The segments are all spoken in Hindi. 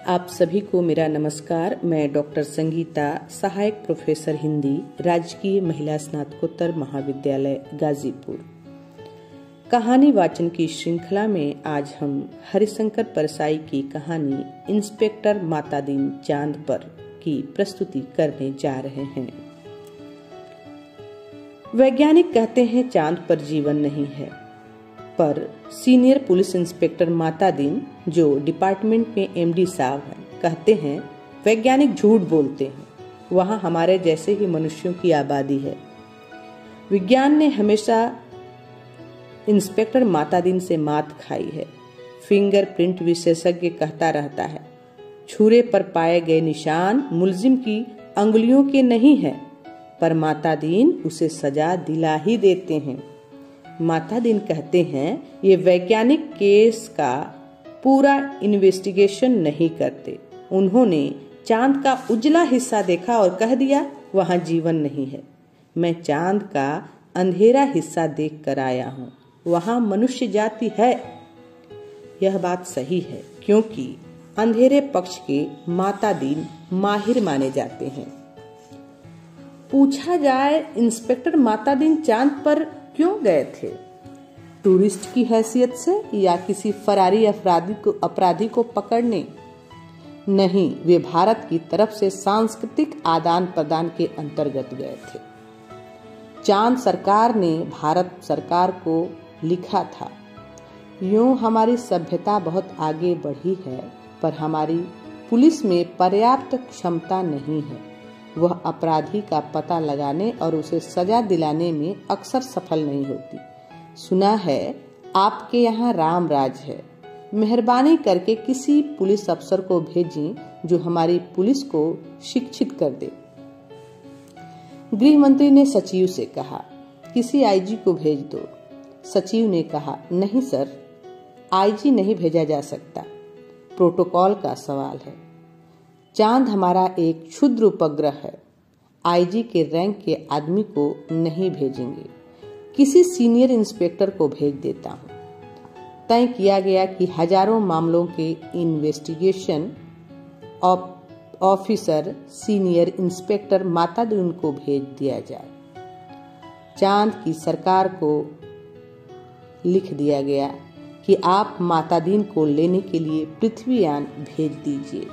आप सभी को मेरा नमस्कार। मैं डॉक्टर संगीता, सहायक प्रोफेसर हिंदी, राजकीय महिला स्नातकोत्तर महाविद्यालय गाजीपुर। कहानी वाचन की श्रृंखला में आज हम हरिशंकर परसाई की कहानी इंस्पेक्टर मातादीन चांद पर की प्रस्तुति करने जा रहे हैं। वैज्ञानिक कहते हैं चांद पर जीवन नहीं है, पर सीनियर पुलिस इंस्पेक्टर मातादीन, जो डिपार्टमेंट में एमडी साहब हैं, कहते हैं वैज्ञानिक झूठ बोलते हैं, वहां हमारे जैसे ही मनुष्यों की आबादी है। विज्ञान ने हमेशा इंस्पेक्टर मातादीन से मात खाई है। फिंगरप्रिंट विशेषज्ञ कहता रहता है, छुरे पर पाए गए निशान मुलजिम की अंगुलियों के नहीं हैं, पर मातादीन उसे सजा दिला ही देते हैं। मातादीन कहते हैं ये वैज्ञानिक केस का पूरा इन्वेस्टिगेशन नहीं करते। उन्होंने चांद का उजला हिस्सा देखा और कह दिया वहां जीवन नहीं है। मैं चांद का अंधेरा हिस्सा देख कर आया हूँ, वहां मनुष्य जाति है। यह बात सही है, क्योंकि अंधेरे पक्ष के मातादीन माहिर माने जाते हैं। पूछा जाए इंस्पेक्टर मातादीन चांद पर क्यों गए थे? टूरिस्ट की हैसियत से या किसी फरारी अपराधी को पकड़ने? नहीं, वे भारत की तरफ से सांस्कृतिक आदान प्रदान के अंतर्गत गए थे। चांद सरकार ने भारत सरकार को लिखा था, यूं हमारी सभ्यता बहुत आगे बढ़ी है, पर हमारी पुलिस में पर्याप्त क्षमता नहीं है। वह अपराधी का पता लगाने और उसे सजा दिलाने में अक्सर सफल नहीं होती। सुना है आपके यहाँ राम राज है, मेहरबानी करके किसी पुलिस अफसर को भेजें जो हमारी पुलिस को शिक्षित कर दे। गृह मंत्री ने सचिव से कहा, किसी आईजी को भेज दो। सचिव ने कहा, नहीं सर, आईजी नहीं भेजा जा सकता, प्रोटोकॉल का सवाल है। चांद हमारा एक क्षुद्र उपग्रह है, आईजी के रैंक के आदमी को नहीं भेजेंगे, किसी सीनियर इंस्पेक्टर को भेज देता हूँ। तय किया गया कि हजारों मामलों के investigation officer senior inspector Matadin को भेज दिया जाए। चांद की सरकार को लिख दिया गया कि आप मातादीन को लेने के लिए पृथ्वीयान भेज दीजिए।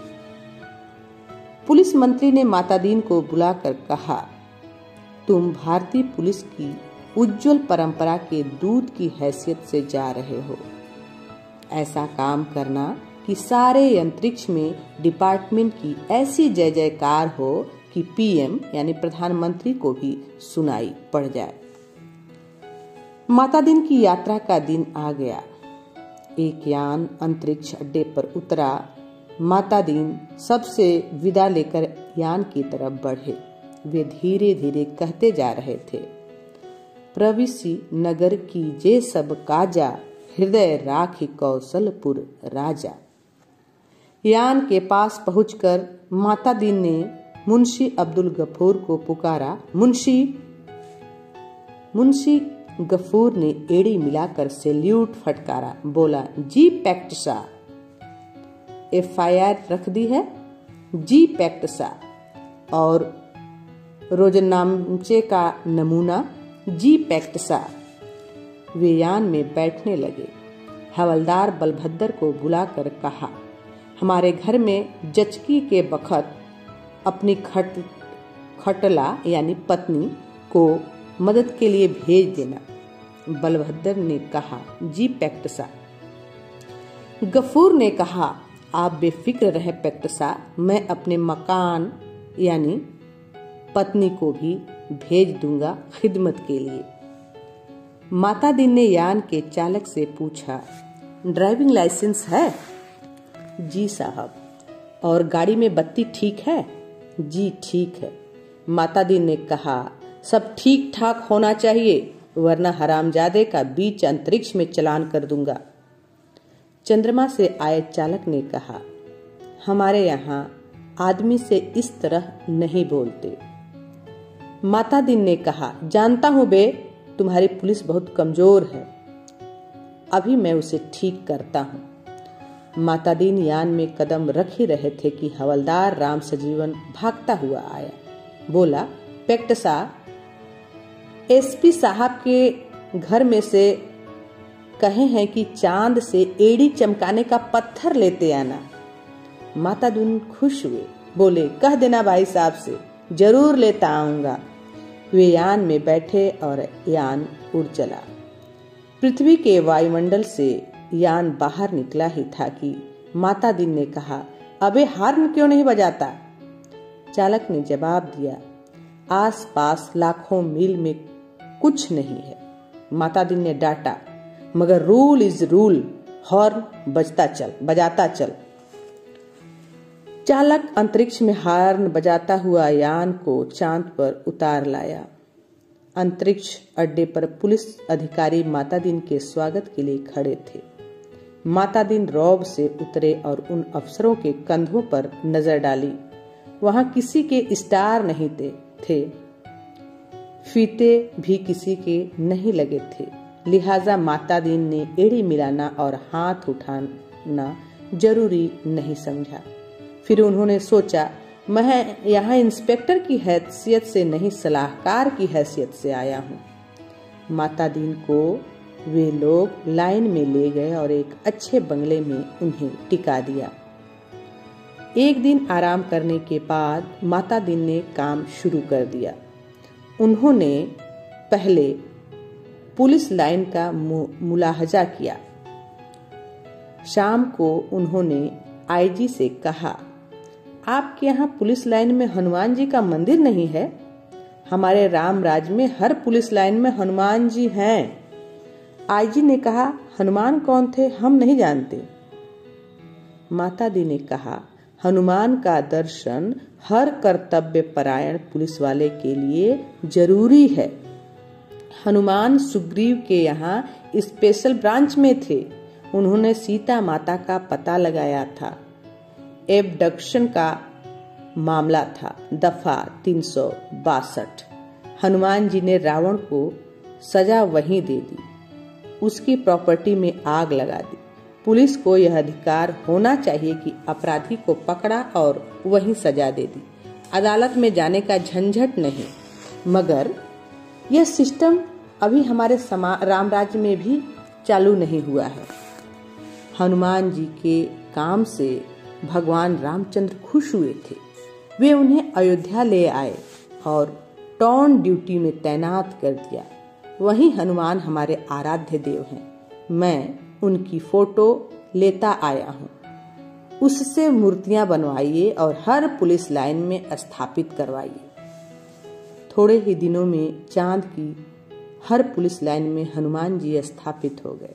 पुलिस मंत्री ने मातादीन को बुलाकर कहा, तुम भारतीय पुलिस की उज्जवल परंपरा के दूत की हैसियत से जा रहे हो। ऐसा काम करना कि सारे अंतरिक्ष में डिपार्टमेंट की ऐसी जय जयकार हो कि पीएम यानी प्रधानमंत्री को भी सुनाई पड़ जाए। मातादीन की यात्रा का दिन आ गया। एक यान अंतरिक्ष अड्डे पर उतरा। मातादीन सबसे विदा लेकर यान की तरफ बढ़े। वे धीरे धीरे कहते जा रहे थे, प्रविशि नगर की जे सब काजा, हृदय राखी कौशलपुर राजा। यान के पास पहुंचकर मातादीन ने मुंशी अब्दुल गफूर को पुकारा। मुंशी गफूर ने एड़ी मिलाकर सैल्यूट फटकारा, बोला, जी पैक्ट सा। FIR रख दी है, जी पैक्ट सा, और रोजनामचे का नमूना, जी पैक्ट सा। वे यान में बैठने लगे। हवलदार बलभद्र को बुलाकर कहा, हमारे घर में जचकी के बखत अपनी खटला यानी पत्नी को मदद के लिए भेज देना। बलभद्र ने कहा, जी पैक्ट सा। गफूर ने कहा, आप बेफिक्र रहे पैक्ट सा, मैं अपने मकान यानी पत्नी को भी भेज दूंगा खिदमत के लिए। मातादीन ने यान के चालक से पूछा, ड्राइविंग लाइसेंस है? जी साहब। और गाड़ी में बत्ती ठीक है? जी ठीक है। मातादीन ने कहा, सब ठीक ठाक होना चाहिए, वरना हरामजादे का बीच अंतरिक्ष में चालान कर दूंगा। चंद्रमा से आए चालक ने कहा, हमारे यहाँ आदमी से इस तरह नहीं बोलते। मातादीन ने कहा, जानता हूं बे, तुम्हारी पुलिस बहुत कमजोर है, अभी मैं उसे ठीक करता हूं। माता दीन यान में कदम रख ही रहे थे कि हवलदार राम सजीवन भागता हुआ आया। बोला, पेक्ट साहब, एसपी साहब के घर में से कहे हैं कि चांद से एड़ी चमकाने का पत्थर लेते आना। माता दीन खुश हुए, बोले, कह देना भाई साहब से, जरूर लेता आऊंगा। वे यान में बैठे और यान उड़ चला। पृथ्वी के वायुमंडल से यान बाहर निकला ही था कि माता दीन ने कहा, अबे हार्न क्यों नहीं बजाता? चालक ने जवाब दिया, आसपास लाखों मील में कुछ नहीं है। माता दीन ने डांटा, मगर रूल इज रूल, हॉर्न बजाता चल। चालक अंतरिक्ष में हॉर्न बजाता हुआ यान को चांद पर उतार लाया। अंतरिक्ष अड्डे पर पुलिस अधिकारी माता दीन के स्वागत के लिए खड़े थे। माता दीन रौब से उतरे और उन अफसरों के कंधों पर नजर डाली। वहां किसी के स्टार नहीं थे, फीते भी किसी के नहीं लगे थे। लिहाजा माता दीन ने एड़ी मिलाना और हाथ उठाना जरूरी नहीं समझा। फिर उन्होंने सोचा, मैं यहाँ इंस्पेक्टर की हैसियत से नहीं, सलाहकार की हैसियत से आया हूँ। माता दीन को वे लोग लाइन में ले गए और एक अच्छे बंगले में उन्हें टिका दिया। एक दिन आराम करने के बाद माता दीन ने काम शुरू कर दिया। उन्होंने पहले पुलिस लाइन का मुलाहजा किया। शाम को उन्होंने आईजी से कहा, आपके यहाँ पुलिस लाइन में हनुमान जी का मंदिर नहीं है? हमारे राम राज्य में हर पुलिस लाइन में हनुमान जी हैं। आईजी ने कहा, हनुमान कौन थे, हम नहीं जानते। माता दी ने कहा, हनुमान का दर्शन हर कर्तव्य परायण पुलिस वाले के लिए जरूरी है। हनुमान सुग्रीव के यहाँ स्पेशल ब्रांच में थे। उन्होंने सीता माता का पता लगाया था। एबडक्शन का मामला था, दफा 362। हनुमान जी ने रावण को सजा वहीं दे दी, उसकी प्रॉपर्टी में आग लगा दी। पुलिस को यह अधिकार होना चाहिए कि अपराधी को पकड़ा और वहीं सजा दे दी, अदालत में जाने का झंझट नहीं। मगर यह सिस्टम अभी हमारे राम राज्य में भी चालू नहीं हुआ है। हनुमान जी के काम से भगवान रामचंद्र खुश हुए थे। वे उन्हें अयोध्या ले आए और टॉन ड्यूटी में तैनात कर दिया। वहीं हनुमान हमारे आराध्य देव हैं। मैं उनकी फोटो लेता आया हूँ। उससे मूर्तियां बनवाइए और हर पुलिस लाइन में स्थापित करवाइए। थोड़े ही दिनों में चांद की हर पुलिस लाइन में हनुमान जी स्थापित हो गए।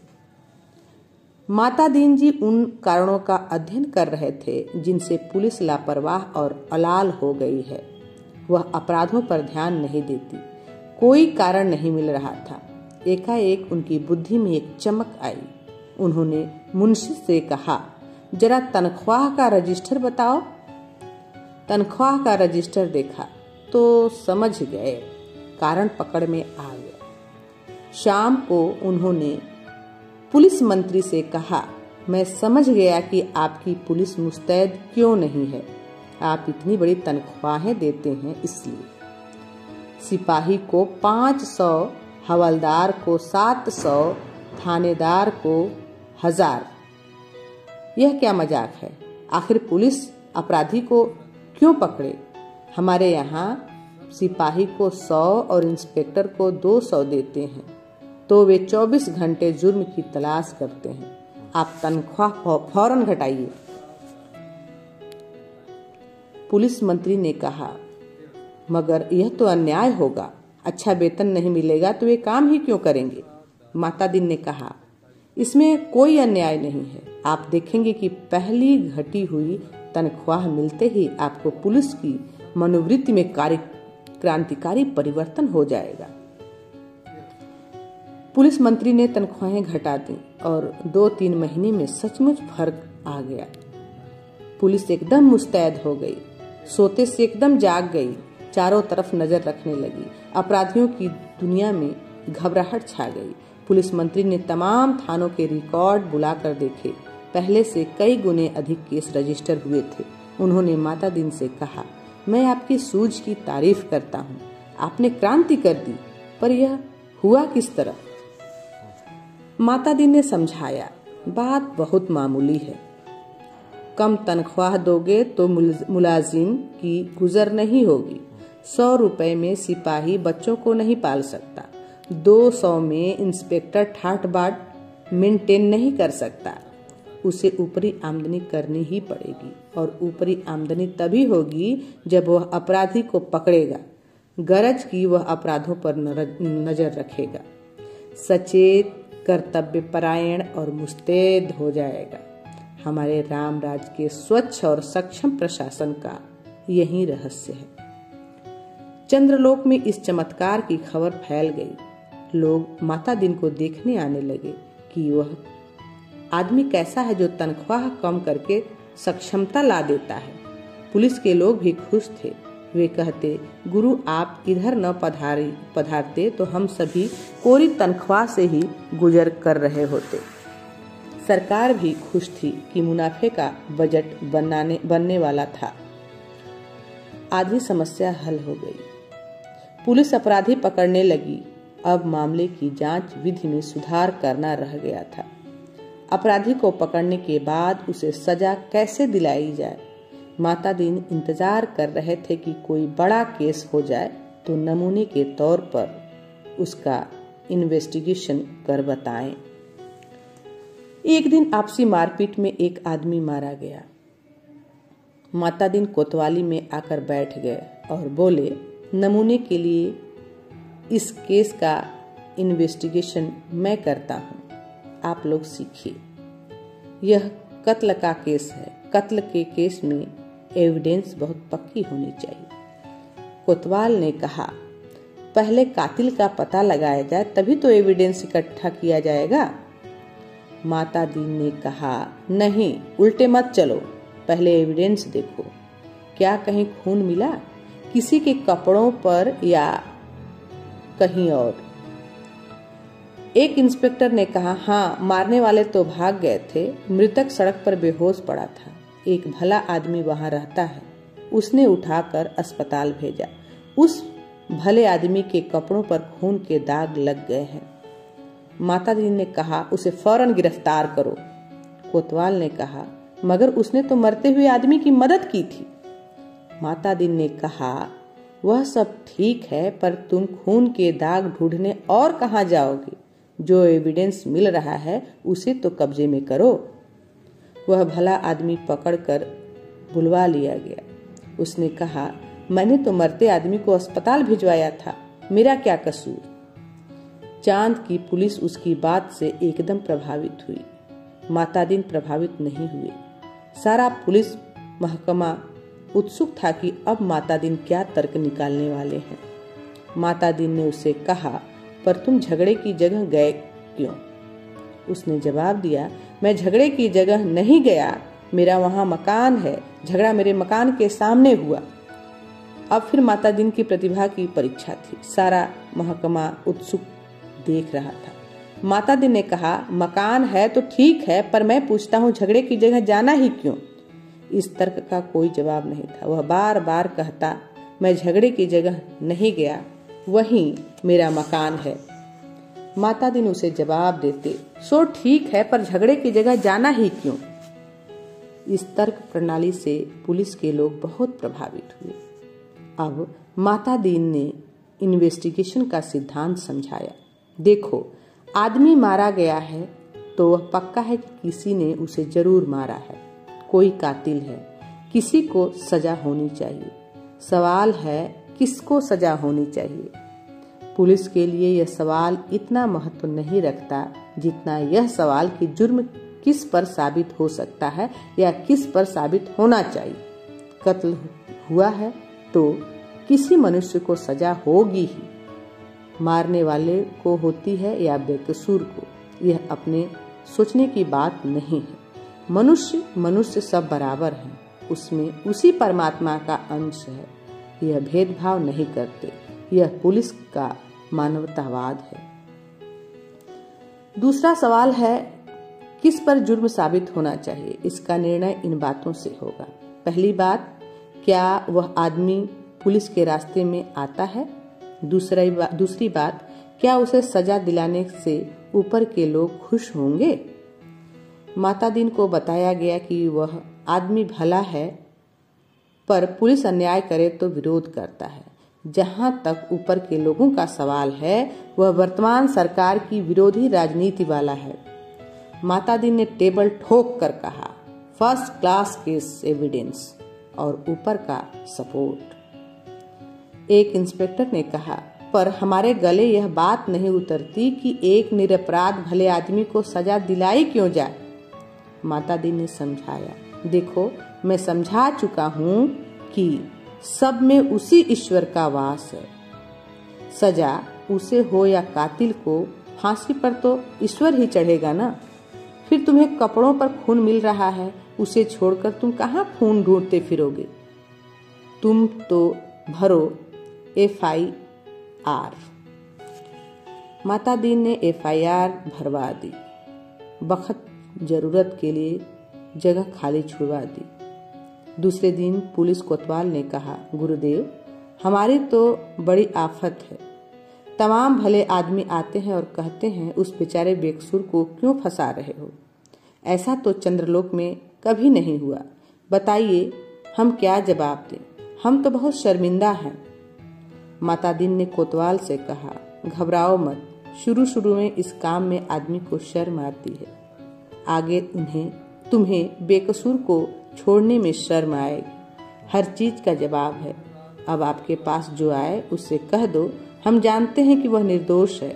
माता दीन जी उन कारणों का अध्ययन कर रहे थे जिनसे पुलिस लापरवाह और अलाल हो गई है। वह अपराधों पर ध्यान नहीं देती। कोई कारण नहीं मिल रहा था। एकाएक उनकी बुद्धि में एक चमक आई। उन्होंने मुंशी से कहा, जरा तनख्वाह का रजिस्टर बताओ। तनख्वाह का रजिस्टर देखा तो समझ गए, कारण पकड़ में आ गया। शाम को उन्होंने पुलिस मंत्री से कहा, मैं समझ गया कि आपकी पुलिस मुस्तैद क्यों नहीं है। आप इतनी बड़ी तनख्वाहें देते हैं इसलिए। सिपाही को 500, हवलदार को 700, थानेदार को 1000। यह क्या मजाक है? आखिर पुलिस अपराधी को क्यों पकड़े? हमारे यहाँ सिपाही को 100 और इंस्पेक्टर को 200 देते हैं, तो वे 24 घंटे जुर्म की तलाश करते हैं। आप तनख्वाह फौरन घटाइए। पुलिस मंत्री ने कहा, मगर यह तो अन्याय होगा। अच्छा वेतन नहीं मिलेगा तो वे काम ही क्यों करेंगे? माता दीन ने कहा, इसमें कोई अन्याय नहीं है। आप देखेंगे कि पहली घटी हुई तनख्वाह मिलते ही आपको पुलिस की मनोवृत्ति में क्रांतिकारी परिवर्तन हो जाएगा। पुलिस मंत्री ने तनख्वाहें घटा दी और 2-3 महीने में सचमुच फर्क आ गया। पुलिस एकदम मुस्तैद हो गई, सोते से एकदम जाग गई, चारों तरफ नजर रखने लगी। अपराधियों की दुनिया में घबराहट छा गई। पुलिस मंत्री ने तमाम थानों के रिकॉर्ड बुलाकर देखे। पहले से कई गुने अधिक केस रजिस्टर हुए थे। उन्होंने माता दीन से कहा, मैं आपकी सूझ की तारीफ करता हूँ, आपने क्रांति कर दी, पर यह हुआ किस तरह? माता दीन ने समझाया, बात बहुत मामूली है। कम तनख्वाह दोगे तो मुलाजिम की गुजर नहीं होगी। 100 रुपए में सिपाही बच्चों को नहीं पाल सकता। 200 में इंस्पेक्टर ठाट बाट मेंटेन नहीं कर सकता। उसे ऊपरी आमदनी करनी ही पड़ेगी, और ऊपरी आमदनी तभी होगी जब वह अपराधी को पकड़ेगा, गरज की वह अपराधों पर नजर रखेगा, सचेत, कर्तव्यपरायण और मुस्तैद हो जाएगा। हमारे रामराज के स्वच्छ और सक्षम प्रशासन का यही रहस्य है। चंद्रलोक में इस चमत्कार की खबर फैल गई। लोग माता दीन को देखने आने लगे कि वह आदमी कैसा है जो तनख्वाह कम करके सक्षमता ला देता है। पुलिस के लोग भी खुश थे। वे कहते, गुरु आप इधर न पधारते तो हम सभी कोरी तनख्वाह से ही गुजर कर रहे होते। सरकार भी खुश थी कि मुनाफे का बजट बनने वाला था। आधी समस्या हल हो गई। पुलिस अपराधी पकड़ने लगी। अब मामले की जांच विधि में सुधार करना रह गया था। अपराधी को पकड़ने के बाद उसे सजा कैसे दिलाई जाए? माता दीन इंतजार कर रहे थे कि कोई बड़ा केस हो जाए तो नमूने के तौर पर उसका इन्वेस्टिगेशन कर बताएं। एक दिन आपसी मारपीट में एक आदमी मारा गया। माता दीन कोतवाली में आकर बैठ गए और बोले, नमूने के लिए इस केस का इन्वेस्टिगेशन मैं करता हूँ, आप लोग सीखिए। यह कत्ल का केस है। कत्ल के केस में एविडेंस बहुत पक्की होनी चाहिए। कोतवाल ने कहा, पहले कातिल का पता लगाया जाए, तभी तो एविडेंस इकट्ठा किया जाएगा। माता दीन ने कहा, नहीं, उल्टे मत चलो, पहले एविडेंस देखो। क्या कहीं खून मिला? किसी के कपड़ों पर या कहीं और? एक इंस्पेक्टर ने कहा, हाँ, मारने वाले तो भाग गए थे, मृतक सड़क पर बेहोश पड़ा था। एक भला आदमी वहां रहता है, उसने उठाकर अस्पताल भेजा। उस भले आदमी के कपड़ों पर खून के दाग लग गए हैं। माता दीन ने कहा, उसे फौरन गिरफ्तार करो। कोतवाल ने कहा, मगर उसने तो मरते हुए आदमी की मदद की थी। माता दीन ने कहा, वह सब ठीक है, पर तुम खून के दाग ढूंढने और कहाँ जाओगे? जो एविडेंस मिल रहा है उसे तो कब्जे में करो। वह भला आदमी पकड़कर बुलवा लिया गया। उसने कहा, मैंने तो मरते आदमी को अस्पताल भिजवाया था, मेरा क्या कसूर? चांद की पुलिस उसकी बात से एकदम प्रभावित हुई। माता दीन प्रभावित नहीं हुए। सारा पुलिस महकमा उत्सुक था कि अब माता दीन क्या तर्क निकालने वाले हैं। माता दीन ने उसे कहा, पर तुम झगड़े की जगह गए क्यों? उसने जवाब दिया, मैं झगड़े की जगह नहीं गया, मेरा वहां मकान है, झगड़ा मेरे मकान के सामने हुआ। अब फिर माता दीन की प्रतिभा की परीक्षा थी। सारा महकमा उत्सुक देख रहा था। माता दीन ने कहा, मकान है तो ठीक है, पर मैं पूछता हूँ झगड़े की जगह जाना ही क्यों? इस तर्क का कोई जवाब नहीं था। वह बार बार कहता, मैं झगड़े की जगह नहीं गया, वहीं मेरा मकान है। माता दीन उसे जवाब देते, सो ठीक है, पर झगड़े की जगह जाना ही क्यों? इस तर्क प्रणाली से पुलिस के लोग बहुत प्रभावित हुए। अब माता दीन ने इन्वेस्टिगेशन का सिद्धांत समझाया। देखो, आदमी मारा गया है तो वह पक्का है कि किसी ने उसे जरूर मारा है, कोई कातिल है, किसी को सजा होनी चाहिए। सवाल है, किसको सजा होनी चाहिए? पुलिस के लिए यह सवाल इतना महत्व नहीं रखता जितना यह सवाल कि जुर्म किस पर साबित हो सकता है या किस पर साबित होना चाहिए। कत्ल हुआ है तो किसी मनुष्य को सजा होगी ही, मारने वाले को होती है या बेकसूर को, यह अपने सोचने की बात नहीं है। मनुष्य सब बराबर हैं, उसमें उसी परमात्मा का अंश है। यह भेदभाव नहीं करते। यह पुलिस का मानवतावाद है। दूसरा सवाल है किस पर जुर्म साबित होना चाहिए, इसका निर्णय इन बातों से होगा। पहली बात, क्या वह आदमी पुलिस के रास्ते में आता है। दूसरी बात, क्या उसे सजा दिलाने से ऊपर के लोग खुश होंगे। माता दीन को बताया गया कि वह आदमी भला है, पर पुलिस अन्याय करे तो विरोध करता है। जहां तक ऊपर के लोगों का सवाल है, वह वर्तमान सरकार की विरोधी राजनीति वाला है। माता दीन ने टेबल ठोक कर कहा, फर्स्ट क्लास केस एविडेंस, और ऊपर का सपोर्ट। एक इंस्पेक्टर ने कहा, पर हमारे गले यह बात नहीं उतरती कि एक निरपराध भले आदमी को सजा दिलाई क्यों जाए। माता दी ने समझाया, देखो मैं समझा चुका हूँ कि सब में उसी ईश्वर का वास है। सजा उसे हो या कातिल को, फांसी पर तो ईश्वर ही चढ़ेगा ना। फिर तुम्हें कपड़ों पर खून मिल रहा है, उसे छोड़कर तुम कहाँ खून ढूंढते फिरोगे। तुम तो भरो FIR। माता दीन ने FIR भरवा दी। बखत जरूरत के लिए जगह खाली छुड़वा दी। दूसरे दिन पुलिस कोतवाल ने कहा, गुरुदेव हमारी तो बड़ी आफत है। तमाम भले आदमी आते हैं और कहते हैं उस बेचारे बेकसूर को क्यों फंसा रहे हो। ऐसा तो चंद्रलोक में कभी नहीं हुआ। बताइए हम क्या जवाब दें, हम तो बहुत शर्मिंदा हैं। माता दीन ने कोतवाल से कहा, घबराओ मत, शुरू में इस काम में आदमी को शर्म आती है, आगे तुम्हें बेकसूर को छोड़ने में शर्म आएगी। हर चीज का जवाब है। अब आपके पास जो आए उससे कह दो, हम जानते हैं कि वह निर्दोष है,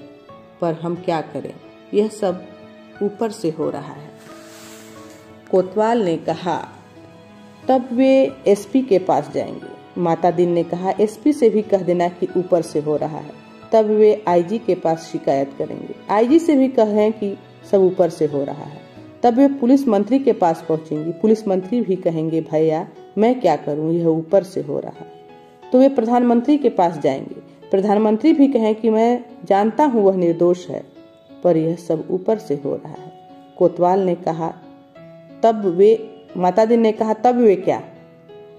पर हम क्या करें, यह सब ऊपर से हो रहा है। कोतवाल ने कहा, तब वे SP के पास जाएंगे। माता दीन ने कहा, SP से भी कह देना कि ऊपर से हो रहा है। तब वे IG के पास शिकायत करेंगे। IG से भी कहें कि सब ऊपर से हो रहा है। तब वे पुलिस मंत्री के पास पहुंचेंगी। पुलिस मंत्री भी कहेंगे, भैया मैं क्या करूं, यह ऊपर से हो रहा है। तो वे प्रधानमंत्री के पास जाएंगे। प्रधानमंत्री भी कहें कि मैं जानता हूं वह निर्दोष है, पर यह सब ऊपर से हो रहा है। कोतवाल ने कहा, माता दीन ने कहा, तब वे क्या,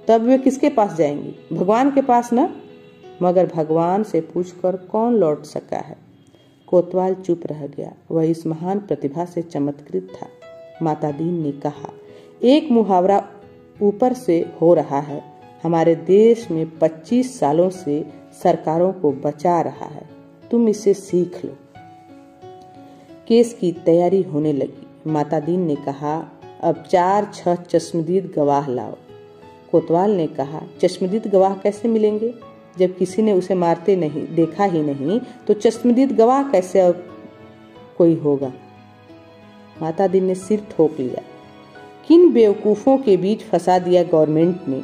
तब वे किसके पास जाएंगी, भगवान के पास ना। मगर भगवान से पूछकर कौन लौट सका है। कोतवाल चुप रह गया। वह इस महान प्रतिभा से चमत्कृत था। माता दीन ने कहा, एक मुहावरा ऊपर से हो रहा है, हमारे देश में 25 सालों से सरकारों को बचा रहा है, तुम इसे सीख लो। केस की तैयारी होने लगी। माता दीन ने कहा, अब 4-6 चश्मदीद गवाह लाओ। कोतवाल ने कहा, चश्मदीद गवाह कैसे मिलेंगे, जब किसी ने उसे मारते नहीं देखा ही नहीं, तो चश्मदीद गवाह कैसे कोई होगा। माता दीन ने सिर ठोक लिया। किन बेवकूफों के बीच फंसा दिया गवर्नमेंट ने,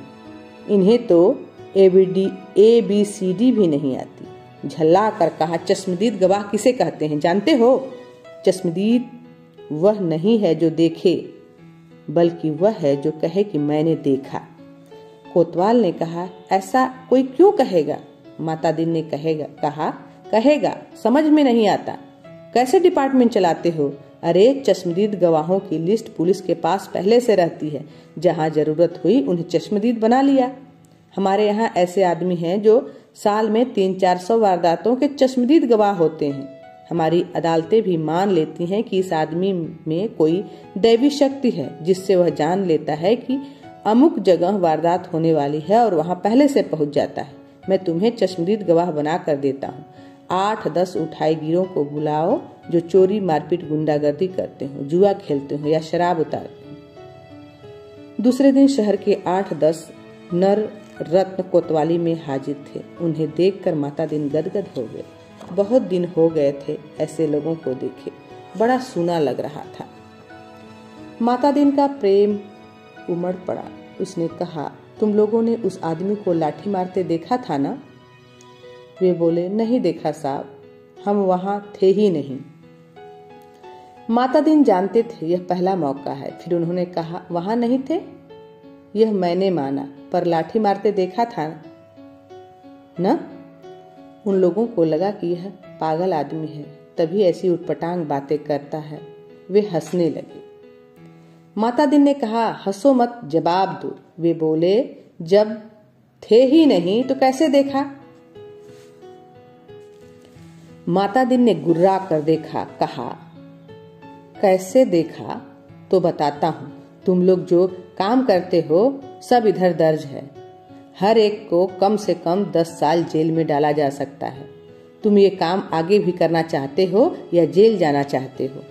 इन्हें तो ABCD भी नहीं आती। झल्ला कर कहा, चश्मदीद गवाह किसे कहते हैं जानते हो। चश्मदीद वह नहीं है जो देखे, बल्कि वह है जो कहे कि मैंने देखा। कोतवाल ने कहा, ऐसा कोई क्यों कहेगा। माता दीन ने कहेगा समझ में नहीं आता, कैसे डिपार्टमेंट चलाते हो। अरे चश्मदीद गवाहों की लिस्ट पुलिस के पास पहले से रहती है, जहां जरूरत हुई उन्हें चश्मदीद बना लिया। हमारे यहाँ ऐसे आदमी हैं जो साल में 300-400 वारदातों के चश्मदीद गवाह होते हैं। हमारी अदालतें भी मान लेती हैं कि इस आदमी में कोई दैवी शक्ति है, जिससे वह जान लेता है कि अमुक जगह वारदात होने वाली है और वहां पहले से पहुंच जाता है। मैं तुम्हें चश्मदीद गवाह बना कर देता हूँ। 8-10 उठाईगिरों को बुलाओ जो चोरी, मारपीट, गुंडागर्दी करते हो, जुआ खेलते हो या शराब उतारते हो। दूसरे दिन शहर के 8-10 नर रत्न कोतवाली में हाजिर थे। उन्हें देखकर माता दीन गदगद हो गए। बहुत दिन हो गए थे ऐसे लोगों को देखे, बड़ा सूना लग रहा था। माता दीन का प्रेम उमड़ पड़ा। उसने कहा, तुम लोगों ने उस आदमी को लाठी मारते देखा था ना। वे बोले, नहीं देखा साहब, हम वहां थे ही नहीं। माता दीन जानते थे यह पहला मौका है। फिर उन्होंने कहा, वहां नहीं थे यह मैंने माना, पर लाठी मारते देखा था ना। उन लोगों को लगा कि यह पागल आदमी है, तभी ऐसी उटपटांग बातें करता है। वे हंसने लगे। माता दिन ने कहा, हंसो मत, जवाब दो। वे बोले, जब थे ही नहीं तो कैसे देखा? माता दिन ने गुर्रा कर देखा, कहा, कैसे देखा तो बताता हूं। तुम लोग जो काम करते हो सब इधर दर्ज है। हर एक को कम से कम 10 साल जेल में डाला जा सकता है। तुम ये काम आगे भी करना चाहते हो या जेल जाना चाहते हो?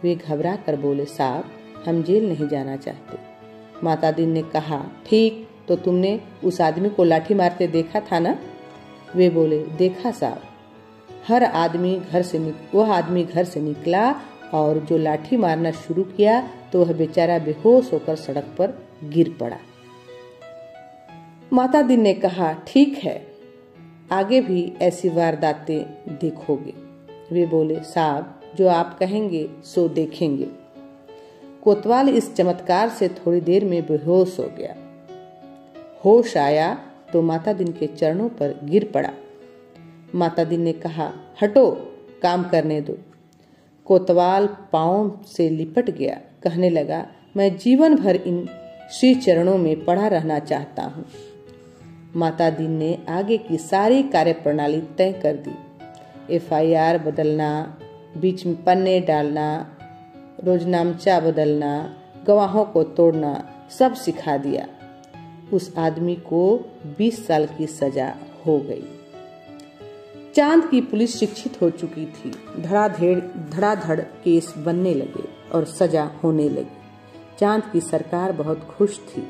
वे घबरा कर बोले, साहब हम जेल नहीं जाना चाहते। माता दिन ने कहा, ठीक, तो तुमने उस आदमी को लाठी मारते देखा था ना? वे बोले, देखा साहब। वह आदमी घर से निकला और जो लाठी मारना शुरू किया तो वह बेचारा बेहोश होकर सड़क पर गिर पड़ा। माता दिन ने कहा, ठीक है, आगे भी ऐसी वारदातें देखोगे। वे बोले, साहब जो आप कहेंगे सो देखेंगे। कोतवाल इस चमत्कार से थोड़ी देर में बेहोश हो गया। होश आया तो माता दिन के चरणों पर गिर पड़ा। माता दिन ने कहा, हटो, काम करने दो। कोतवाल पांव से लिपट गया, कहने लगा, मैं जीवन भर इन श्री चरणों में पड़ा रहना चाहता हूँ। माता दिन ने आगे की सारी कार्यप्रणाली तय कर दी। FIR बदलना, बीच में पन्ने डालना, रोजनामचा बदलना, गवाहों को तोड़ना, सब सिखा दिया। उस आदमी को 20 साल की सजा हो गई। चांद की पुलिस शिक्षित हो चुकी थी। धड़ाधड़ केस बनने लगे और सजा होने लगी। चांद की सरकार बहुत खुश थी।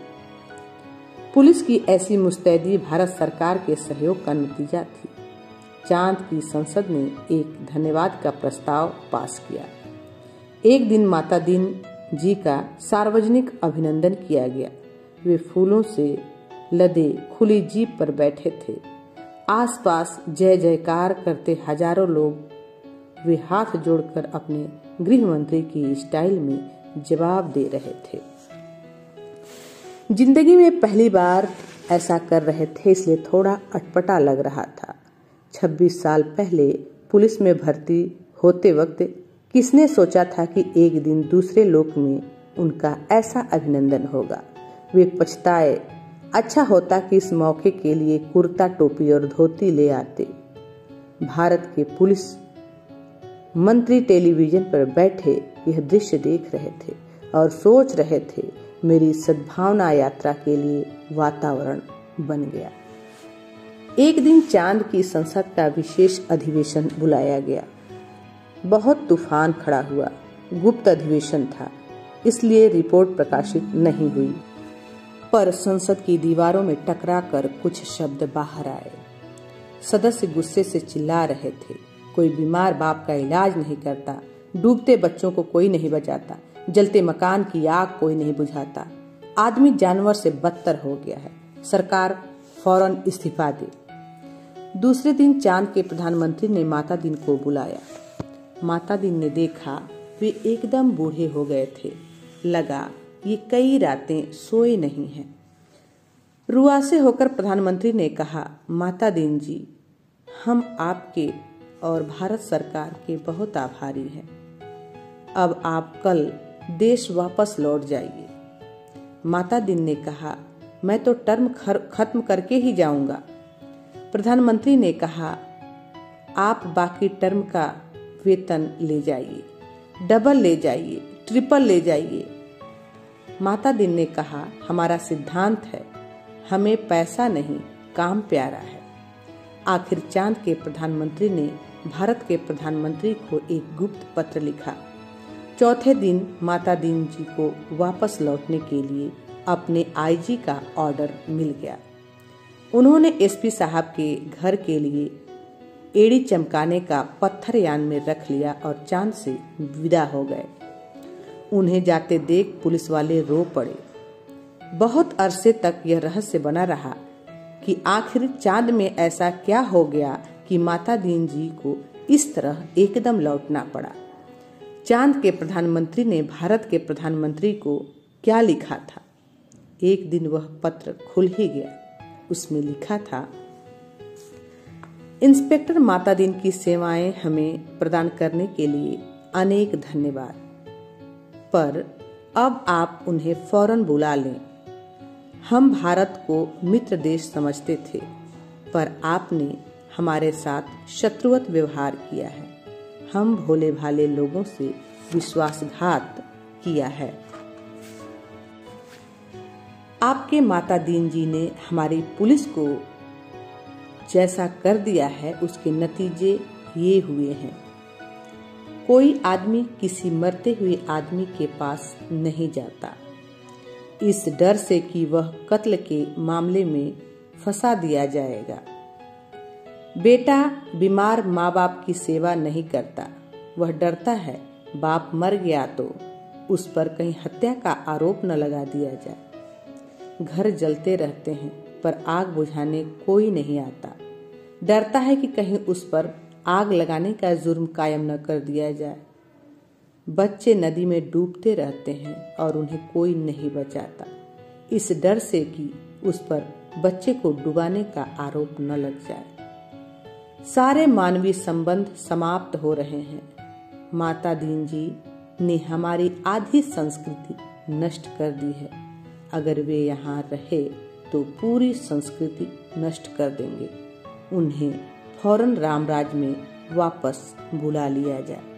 पुलिस की ऐसी मुस्तैदी भारत सरकार के सहयोग का नतीजा थी। चांद की संसद ने एक धन्यवाद का प्रस्ताव पास किया। एक दिन माता दिन जी का सार्वजनिक अभिनंदन किया गया। वे फूलों से लदे खुली जीप पर बैठे थे। आसपास जय जयकार करते हजारों लोग वे हाथ जोड़कर अपने गृह मंत्री की स्टाइल में जवाब दे रहे थे। जिंदगी में पहली बार ऐसा कर रहे थे, इसलिए थोड़ा अटपटा लग रहा था। 26 साल पहले पुलिस में भर्ती होते वक्त किसने सोचा था कि एक दिन दूसरे लोक में उनका ऐसा अभिनंदन होगा। वे पछताए, अच्छा होता कि इस मौके के लिए कुर्ता टोपी और धोती ले आते। भारत के पुलिस मंत्री टेलीविजन पर बैठे यह दृश्य देख रहे थे और सोच रहे थे, मेरी सद्भावना यात्रा के लिए वातावरण बन गया। एक दिन चांद की संसद का विशेष अधिवेशन बुलाया गया। बहुत तूफान खड़ा हुआ। गुप्त अधिवेशन था, इसलिए रिपोर्ट प्रकाशित नहीं हुई, पर संसद की दीवारों में टकरा कर कुछ शब्द बाहर आए। सदस्य गुस्से से चिल्ला रहे थे, कोई बीमार बाप का इलाज नहीं करता, डूबते बच्चों को कोई नहीं बचाता, जलते मकान की आग कोई नहीं बुझाता, आदमी जानवर से बदतर हो गया है, सरकार फौरन इस्तीफा दे। दूसरे दिन चांद के प्रधानमंत्री ने माता दिन को बुलाया। माता दिन ने देखा वे एकदम बूढ़े हो गए थे। लगा ये कई रातें सोए नहीं हैं। रुआसे होकर प्रधानमंत्री ने कहा, माता दिन जी, हम आपके और भारत सरकार के बहुत आभारी हैं। अब आप कल देश वापस लौट जाइए। माता दिन ने कहा, मैं तो टर्म खत्म करके ही जाऊंगा। प्रधानमंत्री ने कहा, आप बाकी टर्म का वेतन ले जाइए, डबल ले जाइए, ट्रिपल ले जाइए। माता दिन ने कहा, हमारा सिद्धांत है, हमें पैसा नहीं काम प्यारा है। आखिर चांद के प्रधानमंत्री ने भारत के प्रधानमंत्री को एक गुप्त पत्र लिखा। चौथे दिन माता दिन जी को वापस लौटने के लिए अपने IG का ऑर्डर मिल गया। उन्होंने SP साहब के घर के लिए एड़ी चमकाने का पत्थर यान में रख लिया और चांद से विदा हो गए। उन्हें जाते देख पुलिस वाले रो पड़े। बहुत अरसे तक यह रहस्य बना रहा कि आखिर चांद में ऐसा क्या हो गया कि माता दीन जी को इस तरह एकदम लौटना पड़ा। चांद के प्रधानमंत्री ने भारत के प्रधानमंत्री को क्या लिखा था? एक दिन वह पत्र खुल ही गया। उसमें लिखा था, इंस्पेक्टर माता दिन की सेवाएं हमें प्रदान करने के लिए अनेक धन्यवाद, पर अब आप उन्हें फौरन बुला लें। हम भारत को मित्र देश समझते थे, पर आपने हमारे साथ शत्रुवत व्यवहार किया है। हम भोले भाले लोगों से विश्वासघात किया है। आपके माता दीन जी ने हमारी पुलिस को जैसा कर दिया है, उसके नतीजे ये हुए हैं। कोई आदमी किसी मरते हुए आदमी के पास नहीं जाता, इस डर से कि वह कत्ल के मामले में फंसा दिया जाएगा। बेटा बीमार माँ बाप की सेवा नहीं करता, वह डरता है बाप मर गया तो उस पर कहीं हत्या का आरोप न लगा दिया जाए। घर जलते रहते हैं पर आग बुझाने कोई नहीं आता, डरता है कि कहीं उस पर आग लगाने का जुर्म कायम न कर दिया जाए। बच्चे नदी में डूबते रहते हैं और उन्हें कोई नहीं बचाता, इस डर से कि उस पर बच्चे को डुबाने का आरोप न लग जाए। सारे मानवीय संबंध समाप्त हो रहे हैं। माता दीन जी ने हमारी आधी संस्कृति नष्ट कर दी है। अगर वे यहाँ रहे तो पूरी संस्कृति नष्ट कर देंगे। उन्हें फौरन रामराज में वापस बुला लिया जाए।